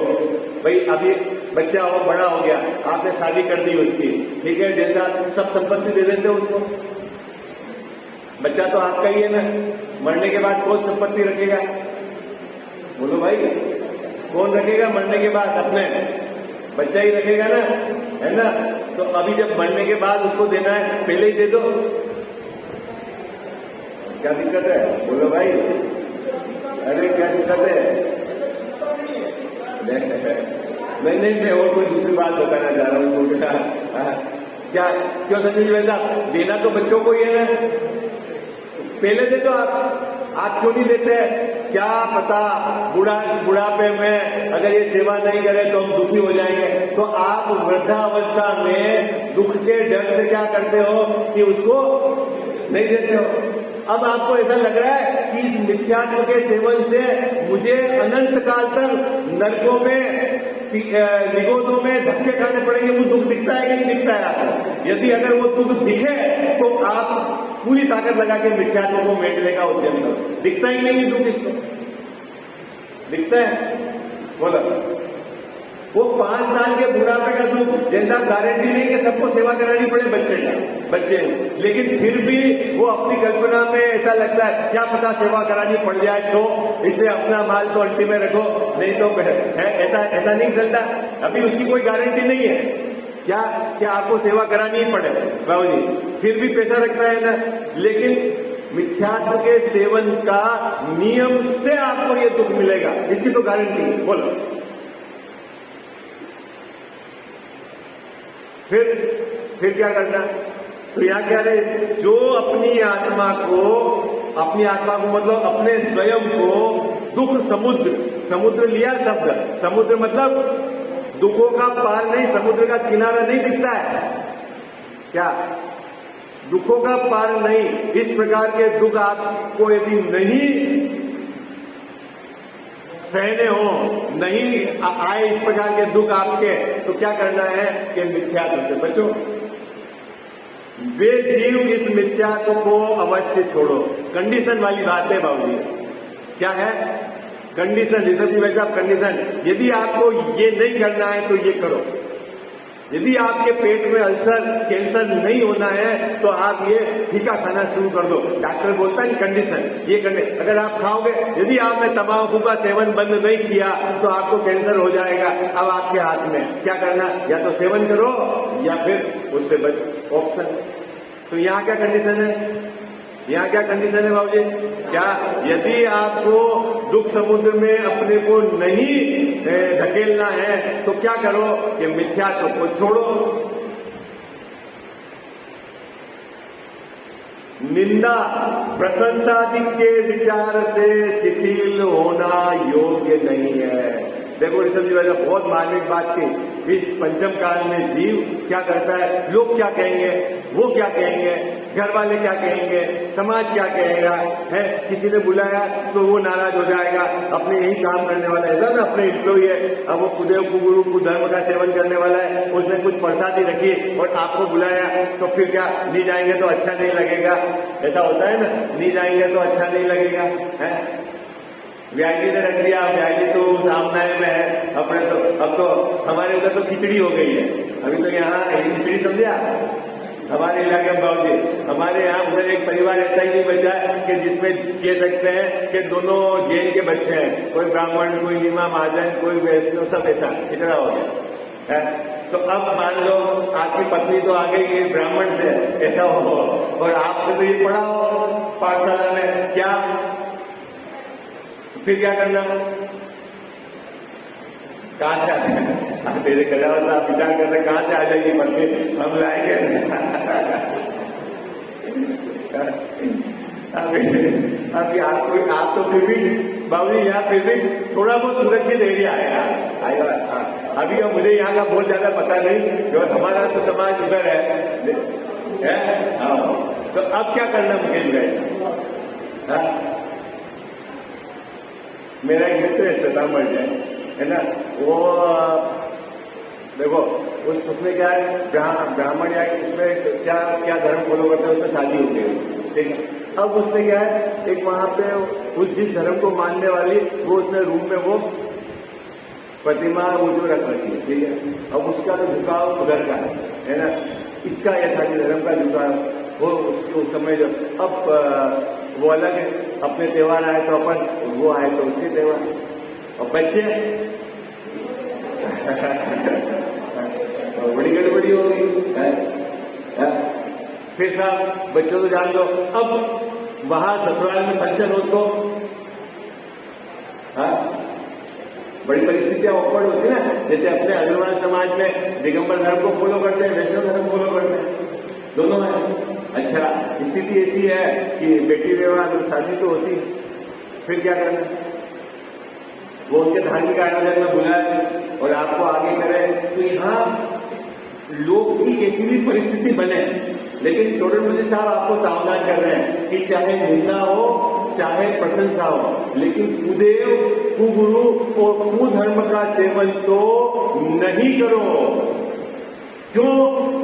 भाई अभी बच्चा हो, बड़ा हो गया, आपने शादी कर दी उसकी, ठीक है, जैसा सब संपत्ति दे देते हो उसको। बच्चा तो आपका ही है ना, मरने के बाद कौन संपत्ति रखेगा? बोलो भाई, कौन रखेगा मरने के बाद? अपने बच्चा ही रखेगा ना, है ना। तो अभी जब मरने के बाद उसको देना है, पहले ही दे दो। क्या दिक्कत है? बोलो भाई। अरे क्या दिक्कत है? नहीं मैं और कोई दूसरी बात बताना चाह रहा हूँ। क्या क्यों संजय जी वैसा? देना तो बच्चों को ही है ना, पहले दे दो आप क्यों नहीं देते? क्या पता बुढ़ापे में अगर ये सेवा नहीं करे तो हम दुखी हो जाएंगे। तो आप वृद्धावस्था में दुख के डर से क्या करते हो कि उसको नहीं देते हो। अब आपको ऐसा लग रहा है कि इस मिथ्यात्व के सेवन से मुझे अनंत काल तक नरकों में, निगोदों में धक्के खाने पड़ेंगे। वो दुख दिखता है कि नहीं दिखता है आपको? यदि अगर वो दुख दिखे तो आप पूरी ताकत लगा के मिथ्यात्व को मेटने का उद्यम करो। दिखता ही नहीं है दुख, इसको दिखता है? बोला वो 5 साल के बुढ़ापे का दुख, जैसा गारंटी नहीं कि सबको सेवा करानी पड़े बच्चे, लेकिन फिर भी वो अपनी कल्पना में ऐसा लगता है क्या पता सेवा करानी पड़ जाए, तो इसलिए अपना माल तो अंटी में रखो, नहीं तो है ऐसा नहीं चलता। अभी उसकी कोई गारंटी नहीं है क्या आपको सेवा करानी ही पड़े बाबू जी, फिर भी पैसा रखता है ना। लेकिन मिथ्यात्व के सेवन का नियम से आपको ये दुख मिलेगा, इसकी तो गारंटी है। बोलो फिर क्या करना? तो यहाँ क्या रहे? जो अपनी आत्मा को मतलब अपने स्वयं को दुख समुद्र लिया शब्द, समुद्र मतलब दुखों का पार नहीं, समुद्र का किनारा नहीं दिखता है क्या? दुखों का पार नहीं। इस प्रकार के दुख आपको यदि नहीं सहने हो, नहीं आए इस प्रकार के दुख आपके, तो क्या करना है कि मिथ्यात्व से बचो। वे जीव इस मिथ्यात्व को अवश्य छोड़ो। कंडीशन वाली बात है बाबूजी। क्या है कंडीशन? ऋषभ जी वैसे आप कंडीशन, यदि आपको ये नहीं करना है तो ये करो। यदि आपके पेट में अल्सर कैंसर नहीं होना है तो आप ये फीका खाना शुरू कर दो। डॉक्टर बोलता है कंडीशन ये करने, अगर आप खाओगे, यदि आपने तंबाकू का सेवन बंद नहीं किया तो आपको कैंसर हो जाएगा। अब आपके हाथ में क्या करना, या तो सेवन करो या फिर उससे बचो, ऑप्शन। तो यहाँ क्या कंडीशन है? यहाँ क्या कंडीशन है बाबूजी? क्या यदि आपको दुख समुद्र में अपने को नहीं धकेलना है तो क्या करो कि मिथ्यात्व को छोड़ो। निंदा प्रशंसादि के विचार से शिथिल होना योग्य नहीं है। देखो ऋषभ जी वैसे बहुत मार्मिक बात की। इस पंचम काल में जीव क्या करता है, लोग क्या कहेंगे, वो क्या कहेंगे, घर वाले क्या कहेंगे, समाज क्या कहेगा, है किसी ने बुलाया तो वो नाराज हो जाएगा, अपने यही काम करने वाला है, ऐसा ना अपने एम्प्लॉई है, अब वो कुदेव कुगुरु कुधर्म का सेवन करने वाला है, उसने कुछ प्रसादी रखी और आपको बुलाया तो फिर क्या नहीं जाएंगे तो अच्छा नहीं लगेगा, ऐसा होता है ना, नहीं जाएंगे तो अच्छा नहीं लगेगा, है व्याजी ने रख दिया, व्याजी तो सामने में है अपने, तो अब तो हमारे उधर तो खिचड़ी हो गई है, अभी तो यहाँ खिचड़ी समझा हमारे इलाके में बाबूजी, हमारे यहाँ उधर एक परिवार ऐसा ही नहीं बचा कि जिसमें कह सकते हैं कि दोनों जैन के बच्चे हैं, कोई ब्राह्मण, कोई नीमा महाजन, कोई वैष्णव, सब ऐसा खिचड़ा हो गया है। तो अब मान लो आपकी पत्नी तो आ गई है ब्राह्मण से, ऐसा हो, और आपने तो ये पढ़ा हो पाठशाला में, क्या फिर क्या करना, कहां से आते हैं तेरे कजावत साहब विचार कर रहे कहां से आ जाएगी पत्नी, हम लाएंगे अभी आप तो फिर भी बाबूजी यहाँ फिर भी थोड़ा बहुत सुरक्षित एरिया आएगा। अभी अब मुझे यहाँ का बहुत ज्यादा पता नहीं, जो हमारा तो समाज उधर है? हाँ, तो अब क्या करना मुकेश भाई? मेरा एक मित्र है श्वेतांबर जैन, है ना, वो देखो उसमें क्या है, ब्राह्मण या उसमें क्या क्या धर्म फॉलो करते हैं, उसमें शादी हो गई, ठीक है। अब उसमें क्या है, एक वहां पे उस जिस धर्म को मानने वाली वो उसने रूम में वो प्रतिमा वो जो रख रखी है, ठीक है। अब उसका तो झुकाव उधर का है ना, इसका यथार्थी धर्म का झुकाव वो उसके उस समय जो, अब वो अलग है, अपने त्योहार आए तो अपन, वो आए तो उसके त्योहार, और बच्चे बड़ी गड़बड़ी हो गई। फिर साहब बच्चों को जान दो, अब वहां ससुराल में फंक्शन हो तो बड़ी परिस्थितियां ऑकवर्ड होती है ना, जैसे अपने अग्रवाल समाज में दिगंबर धर्म को फॉलो करते हैं, वैष्णव धर्म फॉलो करते हैं, दोनों में। अच्छा स्थिति ऐसी है कि बेटी विवाह शादी तो होती, फिर क्या करना, वो उनके धार्मिक आयोजन में बुलाए और आपको आगे करे, तो यहाँ लोग की कैसी भी परिस्थिति बने, लेकिन टोटल मुझे साहब आपको सावधान कर रहे हैं कि चाहे निंदा हो चाहे प्रशंसा हो, लेकिन कुदेव कुगुरु और कुधर्म का सेवन तो नहीं करो। क्यों?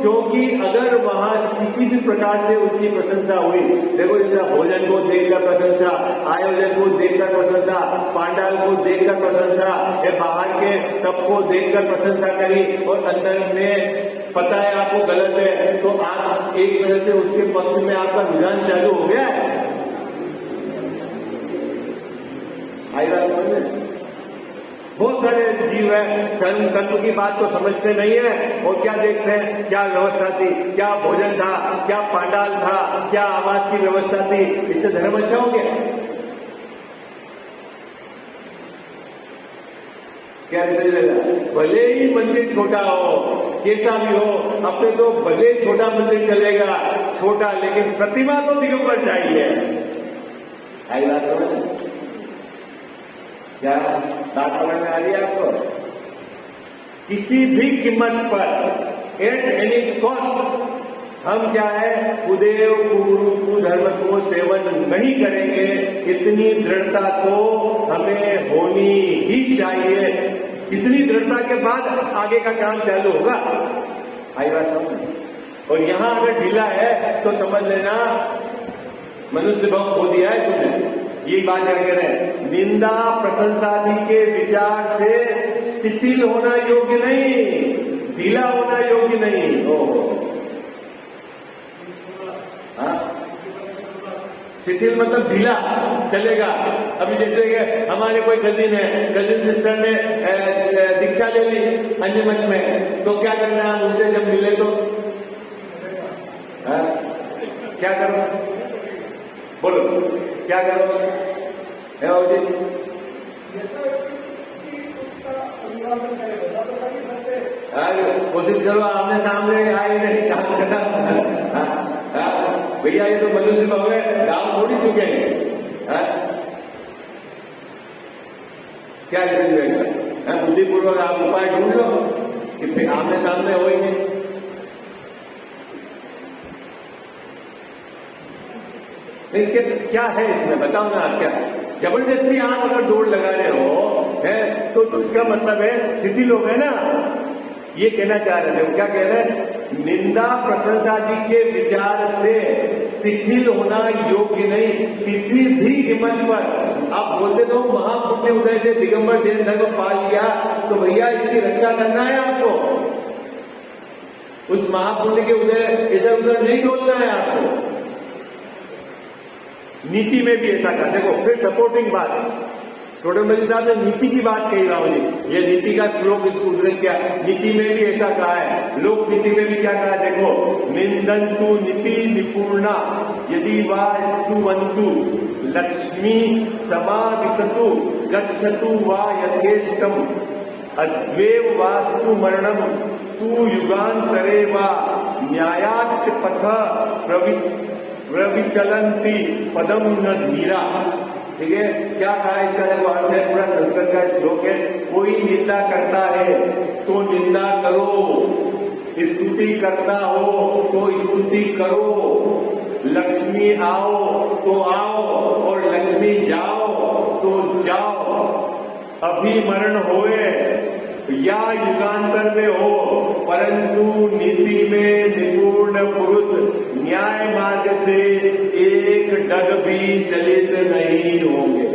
क्योंकि अगर वहां किसी भी प्रकार से उनकी प्रशंसा हुई, देखो जैसे भोजन को देखकर प्रशंसा, आयोजन को देखकर प्रशंसा, पांडाल को देखकर प्रशंसा, या बाहर के तप को देखकर प्रशंसा करी और अंदर में पता है आपको गलत है, तो आप एक तरह से उसके पक्ष में आपका रुझान चालू हो गया है। आई बात समझ में? बहुत सारे जीव है धर्म तत्व की बात तो समझते नहीं है, और क्या देखते हैं, क्या व्यवस्था थी, क्या भोजन था, क्या पांडाल था, क्या आवास की व्यवस्था थी, इससे धर्म अच्छा हो गया क्या? भले ही मंदिर छोटा हो, कैसा भी हो, अपने तो भले छोटा मंदिर चलेगा, छोटा, लेकिन प्रतिमा तो दिगंबर चाहिए। आई बात समझ? क्या बात समझ में आ रही है आपको? किसी भी कीमत पर, एट एनी कॉस्ट, हम क्या है, कुदेव कुगुरु कुधर्म को सेवन नहीं करेंगे। इतनी दृढ़ता तो हमें होनी ही चाहिए। इतनी दृढ़ता के बाद आगे का काम चालू होगा। आई बात समझ। और यहां अगर ढीला है तो समझ लेना मनुष्य भाव खो दिया है तुमने। यही बात क्या कह रहे हैं, निंदा प्रशंसादि के विचार से शिथिल होना योग्य नहीं, ढीला होना योग्य नहीं। शिथिल मतलब ढीला चलेगा। अभी जैसे कि हमारे कोई कजिन है, कजिन सिस्टर ने दीक्षा ले ली अन्य मत में, तो क्या करना है, उनसे जब मिले तो क्या करो, बोलो क्या करो, है बाबू जी? कोशिश करो आमने सामने आए नहीं, काम करना। भैया ये तो मनुष्य भाव है, राम थोड़ी चुके हैं। क्या ऐसा बुद्धिपूर्वक आप उपाय ढूंढ लो कि फिर आमने सामने हो ही नहीं। क्या है इसमें बताओ ना आप। क्या जबरदस्ती आप अगर दौड़ लगा रहे हो है तो इसका मतलब है शिथिल हो गए ना। ये कहना चाह रहे थे, क्या कह रहे हैं, निंदा प्रशंसादि के विचार से शिथिल होना योग्य नहीं। किसी भी कीमत पर आप बोलते तो महापुण्य उदय से दिगंबर जैन धर्म पा लिया, तो भैया इसकी रक्षा करना है आपको। उस महापुण्य के उदय इधर उधर नहीं डोलना है आपको। नीति में भी ऐसा कर देखो। फिर सपोर्टिंग बात, टोडरमल साहब ने नीति की बात कही राहुल जी, ये नीति का श्लोक उद्धृत किया। नीति में भी ऐसा कहा है, लोक नीति में भी क्या कहा है देखो, निंदन्तु नीति निपूर्णा यदि वा स्तुवन्तु लक्ष्मी समाविशतु गच्छतु वा यथेष्टम अद्वैव वास्तु मरणम तू युगांतरे वा न्यायात् पथ प्रविचलन्ति पदम न धीरा। ठीक है, क्या कहा इसका देखो अर्थ है, पूरा संस्कृत का श्लोक है। कोई निंदा करता है तो निंदा करो, स्तुति करता हो तो स्तुति करो, लक्ष्मी आओ तो आओ और लक्ष्मी जाओ तो जाओ। अभी मरण होए या युगांतर में हो, परंतु नीति में निपुण पुरुष न्याय मार्ग से एक डग भी चलित नहीं होंगे।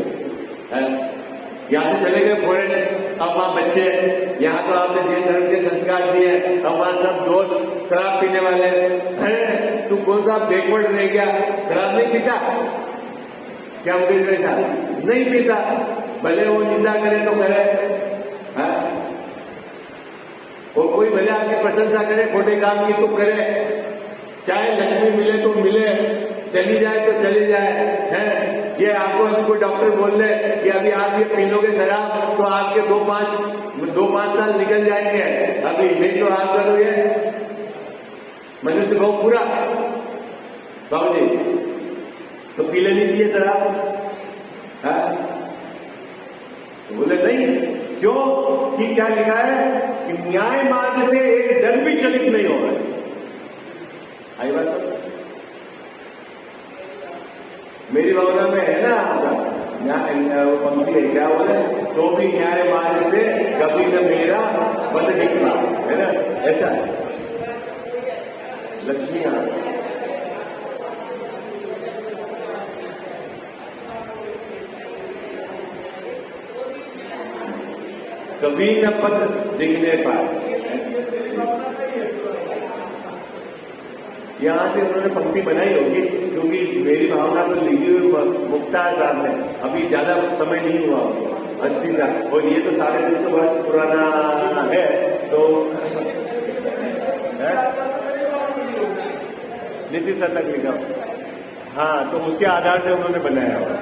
यहाँ से चले गए फॉरेन, अब वहां बच्चे, यहाँ तो आपने जैन धर्म के संस्कार दिए, अब वहां सब दोस्त शराब पीने वाले हैं। तू कौन सा बैकवर्ड रह गया, शराब नहीं पीता क्या? नहीं पीता, भले वो निंदा करे तो करे, और कोई भले आपकी प्रशंसा करे खोटे काम की तो करे, चाहे लक्ष्मी मिले तो मिले, चली जाए तो चली जाए। है ये आपको अभी कोई डॉक्टर बोल ले कि अभी आप ये पी लोगे शराब तो आपके 2-5 साल निकल जाएंगे, अभी नहीं तो आप करोगे मनुष्य बहुत पूरा बाबू जी, तो पी लेनी चाहिए शराब। बोले नहीं, क्यों कि क्या लिखा है कि न्याय मार्ग से एक डग भी चलित नहीं होगा। आई बात मेरी भावना में है ना आपका वो पंक्ति है, क्या बोले, तो भी न्याय मार्ग से कभी न मेरा बद निकला, है ना, ऐसा है। लक्ष्मी कभी न पद दिखने पाए। यहाँ से उन्होंने पंक्ति बनाई होगी, क्योंकि मेरी भावना तो लिखी हुई मुख्तार साहब ने, अभी ज्यादा समय नहीं हुआ 80 का, और ये तो 350 वर्ष पुराना है। तो नीति शतक लिखा, हाँ, तो उसके आधार से उन्होंने बनाया होगा।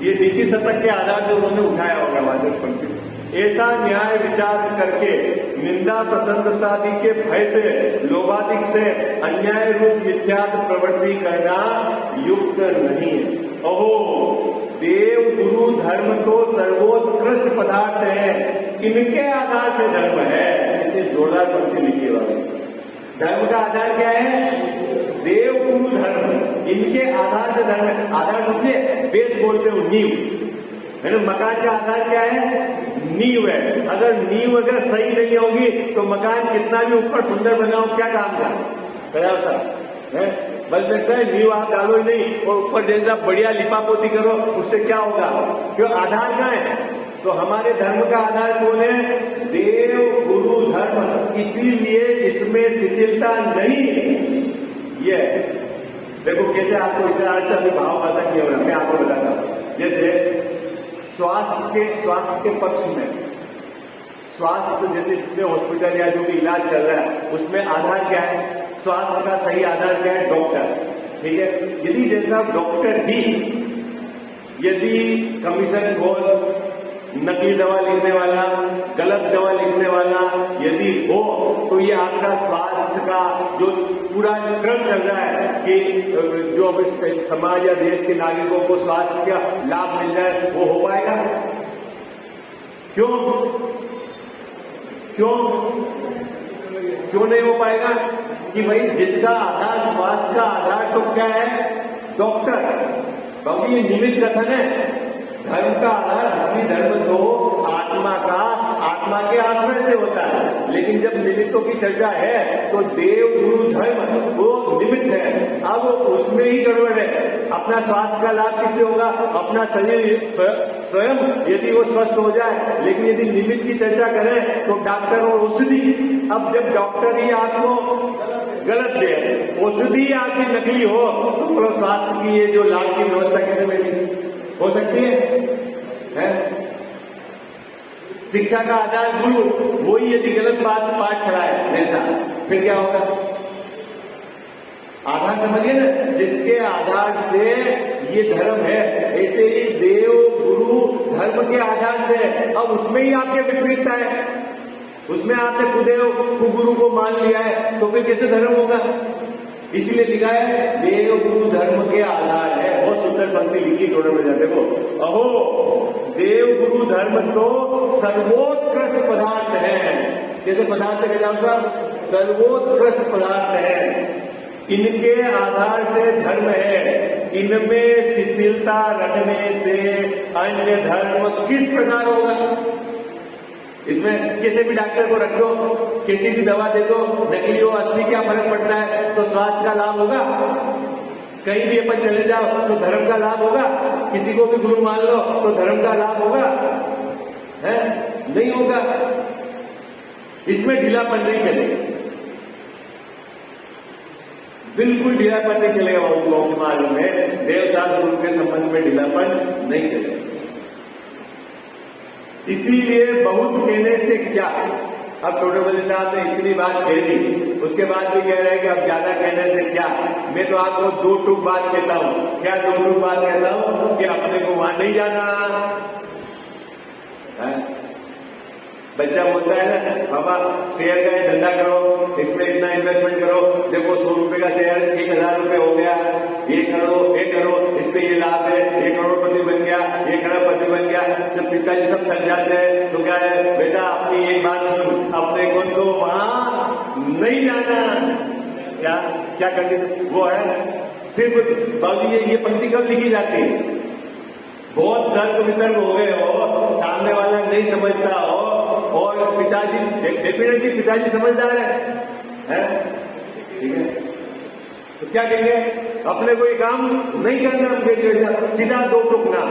ये नीति शतक के आधार से उन्होंने उठाया होगा वहां पंक्ति। ऐसा न्याय विचार करके निंदा प्रशंसादि के भय से, लोभादिक से अन्याय रूप मिथ्यात प्रवृत्ति करना युक्त नहीं है। अहो, देव गुरु धर्म तो सर्वोत्कृष्ट पदार्थ है, इनके आधार से धर्म है। इतनी जोरदार पंक्ति लिखी है। धर्म का आधार क्या है? देव गुरु धर्म, इनके आधार से धर्म है। आधार समझे, बेस बोलते हो, नींव है ना। मकान का आधार क्या है? नींव है। अगर नींव अगर सही नहीं होगी तो मकान कितना भी ऊपर सुंदर बनाओ, क्या काम का? कयाव साहब है, बन सकता है? नींव आप डालो ही नहीं और ऊपर जैसा बढ़िया लिपापोती करो, उससे क्या होगा? क्यों? आधार क्या है? तो हमारे धर्म का आधार कौन है? देव गुरु धर्म। इसीलिए इसमें शिथिलता नहीं। ये देखो कैसे आपको इससे अर्थ अभी भाव भाषा नहीं हो रहा, मैं आपको बताता हूं। जैसे स्वास्थ्य के पक्ष में, स्वास्थ्य जैसे जितने हॉस्पिटल या जो भी इलाज चल रहा है उसमें आधार क्या है? स्वास्थ्य का सही आधार क्या है? डॉक्टर। ठीक है, यदि जैसा डॉक्टर भी यदि कमीशन खोर, नकली दवा लिखने वाला, गलत दवा लिखने वाला यदि हो, तो ये आपका स्वास्थ्य का जो पूरा क्रम चल रहा है कि जो अब इस समाज या देश के नागरिकों को स्वास्थ्य का लाभ मिल जाए, वो हो पाएगा? क्यों क्यों क्यों नहीं हो पाएगा? कि भाई जिसका आधार, स्वास्थ्य का आधार तो क्या है? डॉक्टर। क्योंकि ये निमित्त कथन है। धर्म का आधार, असली धर्म तो आत्मा के आश्रय से होता है। लेकिन जब निमित्तों की चर्चा है तो देव गुरु धर्म वो निमित्त है। अब उसमें ही गड़बड़ है। अपना स्वास्थ्य का लाभ किससे होगा? अपना शरीर स्वयं यदि वो स्वस्थ हो जाए। लेकिन यदि निमित्त की चर्चा करें तो डॉक्टर और औषधि। अब जब डॉक्टर ही आपको गलत दे, औषधि आपकी नकली हो, तो बोलो स्वास्थ्य की ये जो लाभ की व्यवस्था कैसे मिलेगी? हो सकती है? शिक्षा का आधार गुरु, वही यदि गलत पाठ पढ़ाए ऐसा, फिर क्या होगा? आधार समझिए ना, जिसके आधार से ये धर्म है, ऐसे ही देव गुरु धर्म के आधार से है। अब उसमें ही आपके विपरीतता है, उसमें आपने कुदेव कुगुरु को मान लिया है, तो फिर कैसे धर्म होगा? इसीलिए लिखा है देव गुरु धर्म के आधार है। बहुत सुंदर पंक्ति लिखी थोड़े में, देखो, अहो देव गुरु धर्म तो सर्वोत्कृष्ट पदार्थ है। कैसे पदार्थ है साहब? सर्वोत्कृष्ट पदार्थ है। इनके आधार से धर्म है। इनमें शिथिलता रखने से अन्य धर्म किस प्रकार होगा? इसमें किसी भी डॉक्टर को रख दो, किसी भी दवा दे दो, नकली हो असली, क्या फर्क पड़ता है? तो स्वास्थ्य का लाभ होगा। कहीं भी अपन चले जाओ तो धर्म का लाभ होगा। किसी को भी गुरु मान लो तो धर्म का लाभ होगा? है? नहीं होगा। इसमें ढीलापन नहीं चलेगा, बिल्कुल ढीलापन नहीं चलेगा। मोक्ष मार्ग में देवशास्त्र गुरु के संबंध में ढीलापन नहीं चलेगा। इसीलिए बहुत कहने से क्या, अब टोटोबली साहब ने इतनी बात कह दी, उसके बाद भी कह रहे हैं कि अब ज्यादा कहने से क्या। मैं तो आपको दो टूक बात कहता हूं। क्या दो टूक बात कहता हूं? कि अपने को वहां नहीं जाना है? बच्चा बोलता है ना, पापा शेयर का धंधा करो, इसमें इतना इन्वेस्टमेंट करो, देखो 100 रुपए का शेयर 1000 रुपए हो गया, ये करो, इस पे ये लाभ है, ये करोड़पति बन गया, ये खरबपति बन गया। जब पिताजी सब थक जाते हैं तो क्या है, बेटा अपनी एक बात सुन, अपने को तो वहां नहीं जाना। क्या करने वो है? सिर्फ बाबू ये पंक्ति कब लिखी जाती है? बहुत तर्क वितर्क हो गए हो, सामने वाला नहीं समझता हो, और पिताजी डेफिनेटली पिताजी समझदार है? ठीक है, तो क्या कहेंगे? अपने कोई काम नहीं करना, सीधा दो टुकना।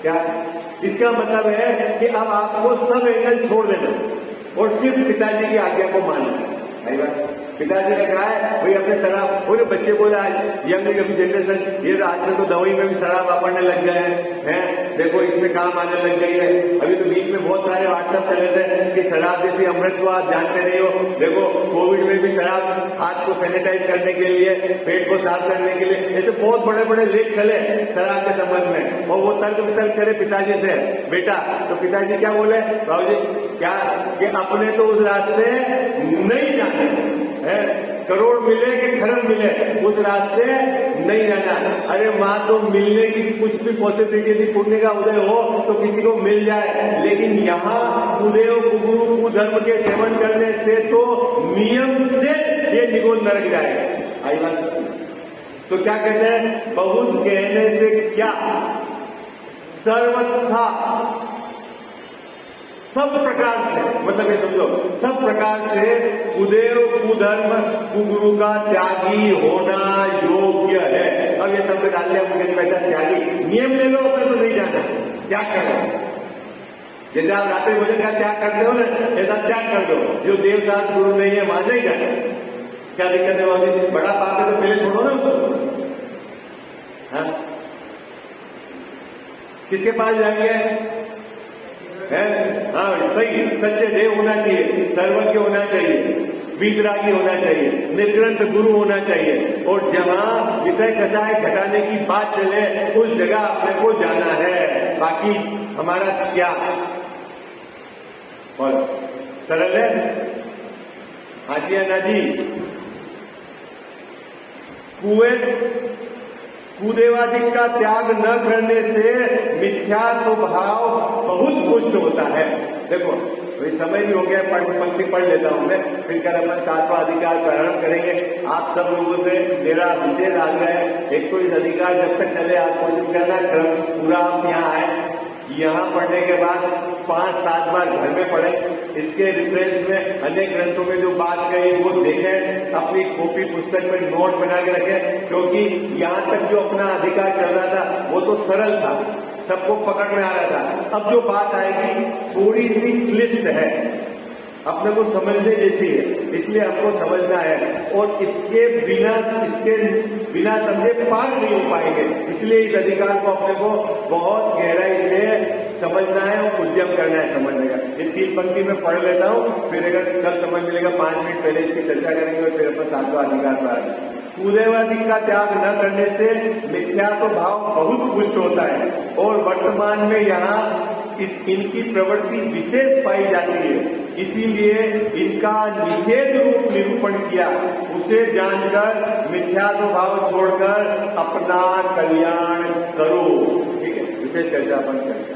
क्या इसका मतलब है? कि अब आपको सब एंगल छोड़ देना और सिर्फ पिताजी की आज्ञा को मानना। सही बात। पिताजी ने कहा है भाई अपने शराब, और बच्चे बोले आज यंग जनरेशन, ये आज में तो दवाई में भी शराब वापरने लग गए हैं, देखो इसमें काम आने लग गई है। अभी तो बीच में बहुत सारे व्हाट्सएप चले थे कि शराब जैसी अमृत को आप जानते नहीं हो। देखो कोविड में भी शराब हाथ को सैनिटाइज करने के लिए, पेट को साफ करने के लिए, ऐसे बहुत बड़े बड़े लेख चले शराब के संबंध में, और वो तर्क वितर्क करे पिताजी से बेटा। तो पिताजी क्या बोले? बाबूजी क्या कि अपने तो उस रास्ते नहीं जाने है, करोड़ मिले कि खरब मिले, उस रास्ते नहीं जाना। अरे माँ, तो मिलने की कुछ भी पॉसिबिलिटी यदि पुण्य का उदय हो तो किसी को मिल जाए, लेकिन यहाँ कुदेव कुगुरु कुधर्म के सेवन करने से तो नियम से ये निगोड़ नरक जाएगा। आई बात समझ? तो क्या कहते हैं, बहुत कहने से क्या, सर्वथा सब प्रकार से, मतलब ये समझो सब प्रकार से कुदेव कुधर्म कुगुरु का त्यागी होना योग्य है। अब ये सब डाल दिया वैसा त्यागी, नियम ले लो, अपने तो नहीं जाना, त्याग करो। जैसे आप रात्रि भोजन का त्याग करते हो ना, ऐसा त्याग कर दो। जो देवशास्त्र गुरु नहीं है वहां नहीं जाना। क्या दिक्कत है वहां? बड़ा पाप है तो पहले छोड़ो ना उसको। हाँ? किसके पास जाएंगे? है? हाँ सही, सच्चे देव होना चाहिए, सर्वज्ञ होना चाहिए, वीतरागी होना चाहिए, निर्ग्रंथ गुरु होना चाहिए। और जहां विषय कषाय घटाने की बात चले उस जगह अपने को जाना है। बाकी हमारा क्या और सरल है? हाँ जी ना जी। कुदेवादिक का त्याग न करने से मिथ्यात्व भाव बहुत पुष्ट होता है। देखो वही समय भी हो गया, पंक्ति पढ़ लेता हूं मैं, फिर कल अपन 7वां अधिकार प्रारंभ करेंगे। आप सब लोगों से मेरा विशेष आग्रह है, एक तो इस अधिकार जब तक चले आप कोशिश करना क्रम पूरा आप यहाँ आए, यहाँ पढ़ने के बाद 5-7 बार घर में पढ़े, इसके रिफरेंस में अन्य ग्रंथों में जो बात कही वो देखें, अपनी कॉपी पुस्तक में नोट बना के रखें। क्योंकि यहाँ तक जो अपना अधिकार चल रहा था वो तो सरल था, सबको पकड़ में आ रहा था। अब जो बात आएगी थोड़ी सी क्लिष्ट है, अपने को समझने जैसी है, इसलिए हमको समझना है। और इसके बिना समझे पार नहीं हो पाएंगे। इसलिए इस अधिकार को अपने को बहुत गहराई से समझना है और उद्यम करना है समझने का। ये 3 पंक्ति में पढ़ लेता हूँ, फिर अगर कल समझ मिलेगा 5 मिनट पहले इसकी चर्चा करेंगे और फिर अपन 7वां अधिकार पर। कुदेवादिक का त्याग न करने से मिथ्यात्व भाव बहुत पुष्ट होता है और वर्तमान में यहाँ इनकी प्रवृत्ति विशेष पाई जाती है। इसीलिए इनका निषेध रूप निरूपण किया। उसे जानकर मिथ्यात्व भाव छोड़कर अपना कल्याण करो। ठीक है, विशेष चर्चा अपन करेंगे।